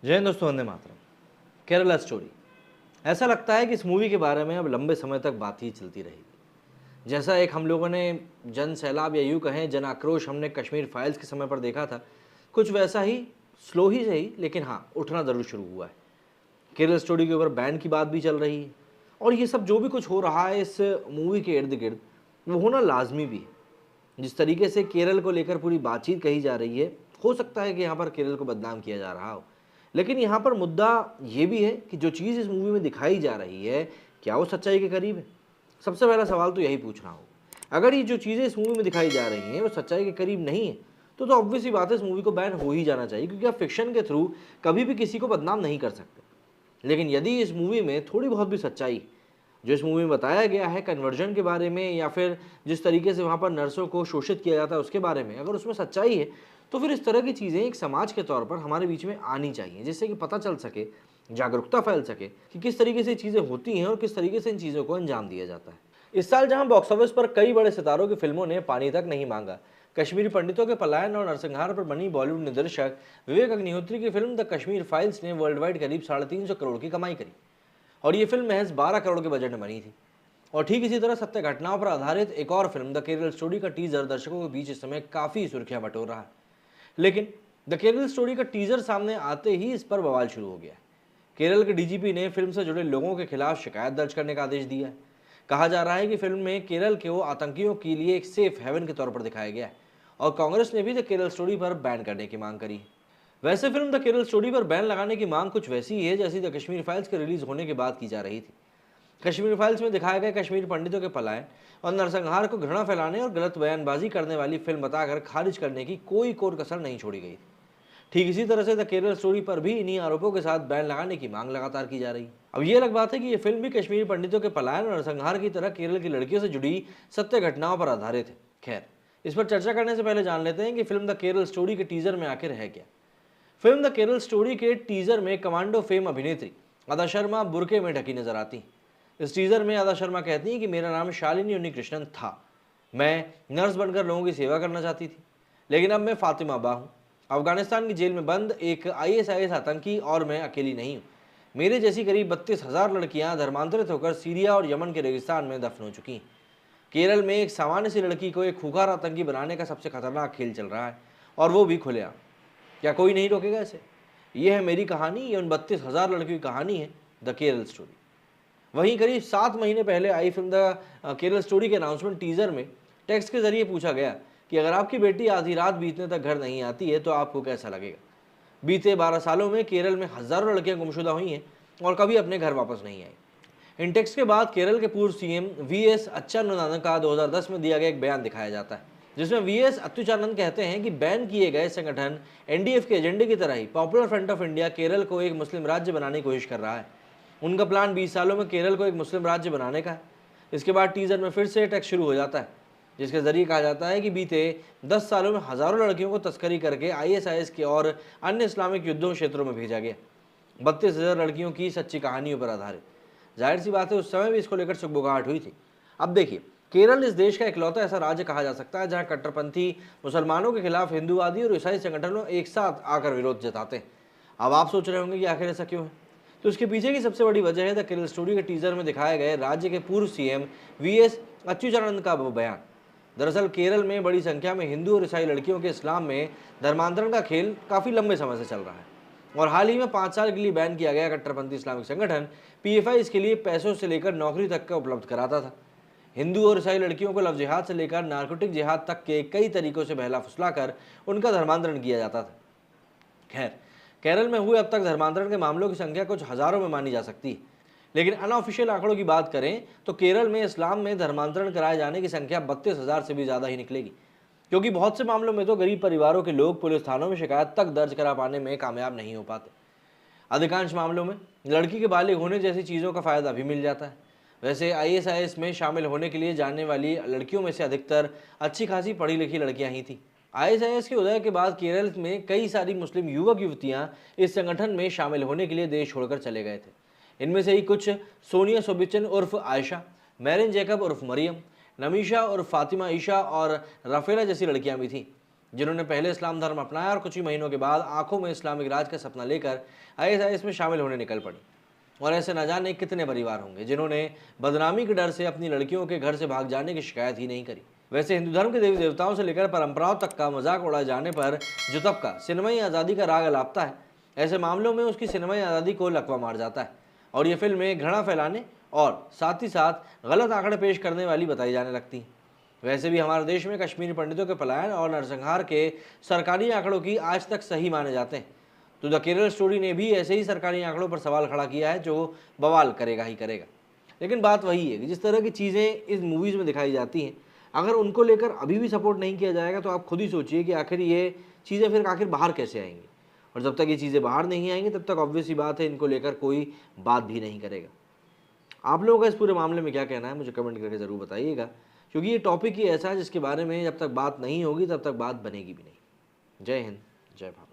जय हिंद दोस्तों, वंदे मातरम। केरला स्टोरी। ऐसा लगता है कि इस मूवी के बारे में अब लंबे समय तक बात ही चलती रहेगी। जैसा एक हम लोगों ने जन सैलाब या यूँ कहें जन आक्रोश हमने कश्मीर फाइल्स के समय पर देखा था, कुछ वैसा ही स्लो ही सही लेकिन हाँ, उठना ज़रूर शुरू हुआ है। केरल स्टोरी के ऊपर बैन की बात भी चल रही है और ये सब जो भी कुछ हो रहा है इस मूवी के इर्द गिर्द, वो होना लाजमी भी है। जिस तरीके से केरल को लेकर पूरी बातचीत कही जा रही है, हो सकता है कि यहाँ पर केरल को बदनाम किया जा रहा हो, लेकिन यहाँ पर मुद्दा ये भी है कि जो चीज़ इस मूवी में दिखाई जा रही है, क्या वो सच्चाई के करीब है? सबसे पहला सवाल तो यही पूछना होगा। अगर ये जो चीज़ें इस मूवी में दिखाई जा रही हैं वो सच्चाई के करीब नहीं है, तो ऑब्वियस सी बात है, इस मूवी को बैन हो ही जाना चाहिए, क्योंकि आप फिक्शन के थ्रू कभी भी किसी को बदनाम नहीं कर सकते। लेकिन यदि इस मूवी में थोड़ी बहुत भी सच्चाई, जो इस मूवी में बताया गया है कन्वर्जन के बारे में या फिर जिस तरीके से वहाँ पर नर्सों को शोषित किया जाता है उसके बारे में, अगर उसमें सच्चाई है, तो फिर इस तरह की चीज़ें एक समाज के तौर पर हमारे बीच में आनी चाहिए, जिससे कि पता चल सके, जागरूकता फैल सके कि किस तरीके से चीज़ें होती हैं और किस तरीके से इन चीज़ों को अंजाम दिया जाता है। इस साल जहां बॉक्स ऑफिस पर कई बड़े सितारों की फिल्मों ने पानी तक नहीं मांगा, कश्मीरी पंडितों के पलायन और नरसंहार पर बनी बॉलीवुड निर्देशक विवेक अग्निहोत्री की फिल्म द कश्मीर फाइल्स ने वर्ल्ड वाइड करीब 350 करोड़ की कमाई करी और ये फिल्म महज 12 करोड़ के बजट में बनी थी। और ठीक इसी तरह सत्य घटनाओं पर आधारित एक और फिल्म द केरल स्टोरी का टीजर दर्शकों के बीच इस समय काफ़ी सुर्खियां बटोर रहा है। लेकिन द केरल स्टोरी का टीजर सामने आते ही इस पर बवाल शुरू हो गया है। केरल के डीजीपी ने फिल्म से जुड़े लोगों के खिलाफ शिकायत दर्ज करने का आदेश दिया है। कहा जा रहा है कि फिल्म में केरल के वो आतंकियों के लिए एक सेफ हेवन के तौर पर दिखाया गया है और कांग्रेस ने भी द केरल स्टोरी पर बैन करने की मांग करी है। वैसे फिल्म द केरल स्टोरी पर बैन लगाने की मांग कुछ वैसी ही है जैसी द कश्मीर फाइल्स के रिलीज होने के बाद की जा रही थी। कश्मीर फाइल्स में दिखाए गए कश्मीरी पंडितों के पलायन और नरसंहार को घृणा फैलाने और गलत बयानबाजी करने वाली फिल्म बताकर खारिज करने की कोई कोर कसर नहीं छोड़ी गई थी। ठीक इसी तरह से द केरल स्टोरी पर भी इन्हीं आरोपों के साथ बैन लगाने की मांग लगातार की जा रही है। अब ये अलग बात है कि ये फिल्म भी कश्मीरी पंडितों के पलायन और नरसंहार की तरह केरल की लड़कियों से जुड़ी सत्य घटनाओं पर आधारित है। खैर, इस पर चर्चा करने से पहले जान लेते हैं कि फिल्म द केरल स्टोरी के टीजर में आखिर है क्या। फिल्म द केरल स्टोरी के टीजर में कमांडो फेम अभिनेत्री अदा शर्मा बुर्के में ढकी नजर आती हैं। इस टीजर में अदा शर्मा कहती हैं कि मेरा नाम शालिनी उन्नीकृष्णन था, मैं नर्स बनकर लोगों की सेवा करना चाहती थी, लेकिन अब मैं फातिमा बा हूँ, अफगानिस्तान की जेल में बंद एक ISIS आतंकी और मैं अकेली नहीं हूँ। मेरे जैसी करीब 32,000 लड़कियां धर्मांतरित होकर सीरिया और यमन के रेगिस्तान में दफन हो चुकी हैं। केरल में एक सामान्य सी लड़की को एक खूंखार आतंकी बनाने का सबसे खतरनाक खेल चल रहा है, और वो भी खुलेआम। क्या कोई नहीं रोकेगा इसे? ये है मेरी कहानी, ये उन 32,000 लड़कियों की कहानी है, द केरल स्टोरी। वहीं करीब 7 महीने पहले आई फिल्म द केरल स्टोरी के अनाउंसमेंट टीजर में टेक्स्ट के जरिए पूछा गया कि अगर आपकी बेटी आधी रात बीतने तक घर नहीं आती है तो आपको कैसा लगेगा। बीते 12 सालों में केरल में हजारों लड़कियां गुमशुदा हुई हैं और कभी अपने घर वापस नहीं आई। इन टेक्स्ट के बाद केरल के पूर्व CM VS अच्युतानंद का 2010 में दिया गया एक बयान दिखाया जाता है, जिसमें VS अच्युतानंद कहते हैं कि बैन किए गए संगठन NDF के एजेंडे की तरह ही Popular Front of India Kerala को एक मुस्लिम राज्य बनाने की कोशिश कर रहा है। उनका प्लान 20 सालों में केरल को एक मुस्लिम राज्य बनाने का है। इसके बाद टीजर में फिर से टेक्स्ट शुरू हो जाता है, जिसके जरिए कहा जाता है कि बीते 10 सालों में हजारों लड़कियों को तस्करी करके ISIS के और अन्य इस्लामिक युद्धों क्षेत्रों में भेजा गया। 32,000 लड़कियों की सच्ची कहानियों पर आधारित। जाहिर सी बात है, उस समय भी इसको लेकर सुगबुगाहट हुई थी। अब देखिए, केरल इस देश का इकलौता ऐसा राज्य कहा जा सकता है जहां कट्टरपंथी मुसलमानों के खिलाफ हिंदूवादी और ईसाई संगठनों एक साथ आकर विरोध जताते हैं। अब आप सोच रहे होंगे कि आखिर ऐसा क्यों है, तो इसके पीछे की सबसे बड़ी वजह है द केरल स्टोरी के टीजर में दिखाए गए राज्य के पूर्व CM VS अच्युतानंद का वो बयान। दरअसल केरल में बड़ी संख्या में हिंदू और ईसाई लड़कियों के इस्लाम में धर्मांतरण का खेल काफ़ी लंबे समय से चल रहा है और हाल ही में 5 साल के लिए बैन किया गया कट्टरपंथी इस्लामिक संगठन PFI इसके लिए पैसों से लेकर नौकरी तक का उपलब्ध कराता था। हिंदू और ईसाई लड़कियों को लव जिहाद से लेकर नारकोटिक जिहाद तक के कई तरीकों से बहला फुसलाकर उनका धर्मांतरण किया जाता था। खैर, केरल में हुए अब तक धर्मांतरण के मामलों की संख्या कुछ हजारों में मानी जा सकती है, लेकिन अनऑफिशियल आंकड़ों की बात करें तो केरल में इस्लाम में धर्मांतरण कराए जाने की संख्या 32,000 से भी ज़्यादा ही निकलेगी, क्योंकि बहुत से मामलों में तो गरीब परिवारों के लोग पुलिस थानों में शिकायत तक दर्ज करा पाने में कामयाब नहीं हो पाते। अधिकांश मामलों में लड़की के बालिग होने जैसी चीज़ों का फ़ायदा भी मिल जाता है। वैसे ISIS में शामिल होने के लिए जाने वाली लड़कियों में से अधिकतर अच्छी खासी पढ़ी लिखी लड़कियां ही थी। ISIS के उदय के बाद केरल में कई सारी मुस्लिम युवक युवतियां इस संगठन में शामिल होने के लिए देश छोड़कर चले गए थे। इनमें से ही कुछ सोनिया सोबिचन उर्फ आयशा, मैरिन जैकब उर्फ मरियम, नमीशा उर्फ फातिमा ईशा और राफेला जैसी लड़कियां भी थीं। जिन्होंने पहले इस्लाम धर्म अपनाया और कुछ ही महीनों के बाद आंखों में इस्लामिक राज का सपना लेकर आईएसआईएस में शामिल होने निकल पड़ी। और ऐसे न जाने कितने परिवार होंगे जिन्होंने बदनामी के डर से अपनी लड़कियों के घर से भाग जाने की शिकायत ही नहीं करी। वैसे हिंदू धर्म के देवी देवताओं से लेकर परंपराओं तक का मजाक उड़ाए जाने पर जो तबका सिनेमाई आज़ादी का राग अलापता है, ऐसे मामलों में उसकी सिनेमाई आज़ादी को लकवा मार जाता है और ये फिल्में घृणा फैलाने और साथ ही साथ गलत आंकड़े पेश करने वाली बताई जाने लगती हैं। वैसे भी हमारे देश में कश्मीरी पंडितों के पलायन और नरसंहार के सरकारी आंकड़ों की आज तक सही माने जाते हैं। तो द केरल स्टोरी ने भी ऐसे ही सरकारी आंकड़ों पर सवाल खड़ा किया है जो बवाल करेगा ही करेगा। लेकिन बात वही है कि जिस तरह की चीज़ें इस मूवीज़ में दिखाई जाती हैं, अगर उनको लेकर अभी भी सपोर्ट नहीं किया जाएगा तो आप खुद ही सोचिए कि आखिर ये चीज़ें फिर आखिर बाहर कैसे आएंगी। और जब तक ये चीज़ें बाहर नहीं आएंगी तब तक ऑब्वियस सी बात है इनको लेकर कोई बात भी नहीं करेगा। आप लोगों का इस पूरे मामले में क्या कहना है मुझे कमेंट करके ज़रूर बताइएगा, क्योंकि ये टॉपिक ही ऐसा है जिसके बारे में जब तक बात नहीं होगी तब तक बात बनेगी भी नहीं। जय हिंद, जय भारत।